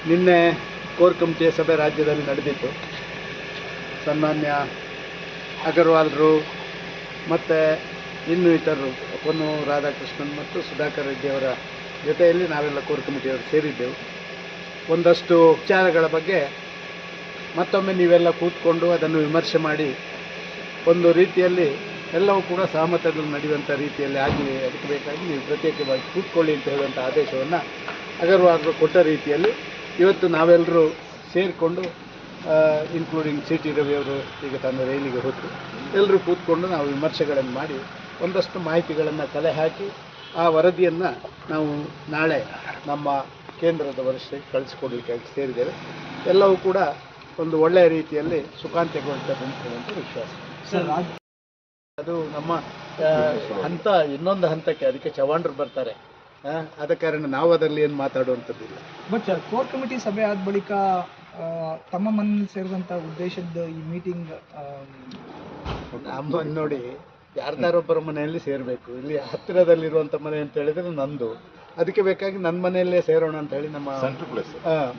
ನಿನ್ನೆ ಕೋರ್ ಕಮಿಟಿಯ ಸಭೆ ರಾಜ್ಯದಲ್ಲಿ ನಡೆದಿತ್ತು. ಸನ್ಮಾನ್ಯ ಅಗರ್ವಾಲ್ರು ಮತ್ತು ಇನ್ನೂ ಇತರರು ಪೊನ್ನು ರಾಧಾಕೃಷ್ಣನ್ ಮತ್ತು ಸುಧಾಕರ್ ರೆಡ್ಡಿ ಅವರ ಜೊತೆಯಲ್ಲಿ ನಾವೆಲ್ಲ ಕೋರ್ ಕಮಿಟಿಯವರು ಸೇರಿದ್ದೆವು. ಒಂದಷ್ಟು ವಿಚಾರಗಳ ಬಗ್ಗೆ ಮತ್ತೊಮ್ಮೆ ನೀವೆಲ್ಲ ಕೂತ್ಕೊಂಡು ಅದನ್ನು ವಿಮರ್ಶೆ ಮಾಡಿ ಒಂದು ರೀತಿಯಲ್ಲಿ ಎಲ್ಲವೂ ಕೂಡ ಸಹಮತದಲ್ಲಿ ನಡೆಯುವಂಥ ರೀತಿಯಲ್ಲಿ ಆಗಲಿ, ಅದಕ್ಕೆ ಬೇಕಾಗಿ ನೀವು ಪ್ರತ್ಯೇಕವಾಗಿ ಕೂತ್ಕೊಳ್ಳಿ ಅಂತ ಹೇಳುವಂಥ ಆದೇಶವನ್ನು ಅಗರ್ವಾಲ್ರು ಕೊಟ್ಟ ರೀತಿಯಲ್ಲಿ ಇವತ್ತು ನಾವೆಲ್ಲರೂ ಸೇರಿಕೊಂಡು ಇನ್ಕ್ಲೂಡಿಂಗ್ ಸಿ ಟಿ ರವಿಯವರು ಈಗ ತನ್ನ ರೈಲಿಗೆ ಹೊತ್ತು ಎಲ್ಲರೂ ಕೂತ್ಕೊಂಡು ನಾವು ವಿಮರ್ಶೆಗಳನ್ನು ಮಾಡಿ ಒಂದಷ್ಟು ಮಾಹಿತಿಗಳನ್ನು ಕಲೆ ಹಾಕಿ ಆ ವರದಿಯನ್ನು ನಾವು ನಾಳೆ ನಮ್ಮ ಕೇಂದ್ರದ ವರಿಷ್ಠರಿಗೆ ಕಳಿಸಿಕೊಡಲಿಕ್ಕೆ ಸೇರಿದ್ದೇವೆ. ಎಲ್ಲವೂ ಕೂಡ ಒಂದು ಒಳ್ಳೆಯ ರೀತಿಯಲ್ಲಿ ಸುಖಾಂತ್ಯಗೊಳ್ತದೆ ಅಂತ ವಿಶ್ವಾಸ. ಅದು ನಮ್ಮ ಇನ್ನೊಂದು ಹಂತಕ್ಕೆ ಅದಕ್ಕೆ ಚವಾಣರು ಬರ್ತಾರೆ. ಆದ ಕಾರಣ ನಾವು ಅದರಲ್ಲಿ ಏನು ಮಾತಾಡುವಂಥದ್ದಿಲ್ಲ. ಬಟ್ ಕೋರ್ ಕಮಿಟಿ ಸಭೆ ಆದ ಬಳಿಕ ತಮ್ಮ ಮನೆಯಲ್ಲಿ ಸೇರಿದಂಥ ಉದ್ದೇಶದ ಈ ಮೀಟಿಂಗ್ ನಮ್ಮ ನೋಡಿ ಯಾರ್ದಾರೊಬ್ಬರ ಮನೆಯಲ್ಲಿ ಸೇರಬೇಕು. ಇಲ್ಲಿ ಹತ್ತಿರದಲ್ಲಿರುವಂಥ ಮನೆ ಅಂತ ಹೇಳಿದರೆ ನಂದು, ಅದಕ್ಕೆ ಬೇಕಾಗಿ ನನ್ನ ಮನೆಯಲ್ಲೇ ಸೇರೋಣ ಅಂತ ಹೇಳಿ ನಮ್ಮ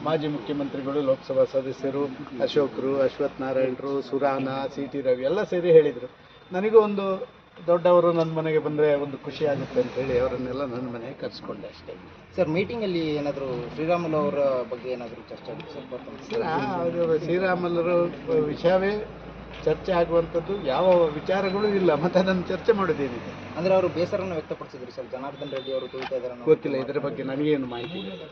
ಮಾಜಿ ಮುಖ್ಯಮಂತ್ರಿಗಳು, ಲೋಕಸಭಾ ಸದಸ್ಯರು, ಅಶೋಕರು, ಅಶ್ವಥ್ ನಾರಾಯಣರು, ಸುರಾನ, ಸಿ ಟಿ ರವಿ ಎಲ್ಲ ಸೇರಿ ಹೇಳಿದರು. ನನಗೂ ಒಂದು ದೊಡ್ಡವರು ನನ್ನ ಮನೆಗೆ ಬಂದರೆ ಒಂದು ಖುಷಿ ಆಗುತ್ತೆ ಅಂತ ಹೇಳಿ ಅವರನ್ನೆಲ್ಲ ನನ್ನ ಮನೆಗೆ ಕರೆಸ್ಕೊಂಡೆ ಅಷ್ಟೇ. ಸರ್, ಮೀಟಿಂಗಲ್ಲಿ ಏನಾದರೂ ಶ್ರೀರಾಮುಲು ಅವರ ಬಗ್ಗೆ ಏನಾದರೂ ಚರ್ಚೆ ಆಗುತ್ತೆ? ಅವರು ಶ್ರೀರಾಮುಲರ ವಿಷಯವೇ ಚರ್ಚೆ ಆಗುವಂಥದ್ದು ಯಾವ ವಿಚಾರಗಳು ಇಲ್ಲ, ಮತ್ತು ಅದನ್ನು ಚರ್ಚೆ ಮಾಡೋದೇನಿದೆ. ಅಂದರೆ ಅವರು ಬೇಸರವನ್ನು ವ್ಯಕ್ತಪಡಿಸಿದ್ರು ಸರ್, ಜನಾರ್ದನ್ ರೆಡ್ಡಿ ಅವರು ತುಳಿತಾ ಇದ್ದಾರೆ. ಗೊತ್ತಿಲ್ಲ, ಇದರ ಬಗ್ಗೆ ನನಗೇನು ಮಾಹಿತಿ ಇಲ್ಲ.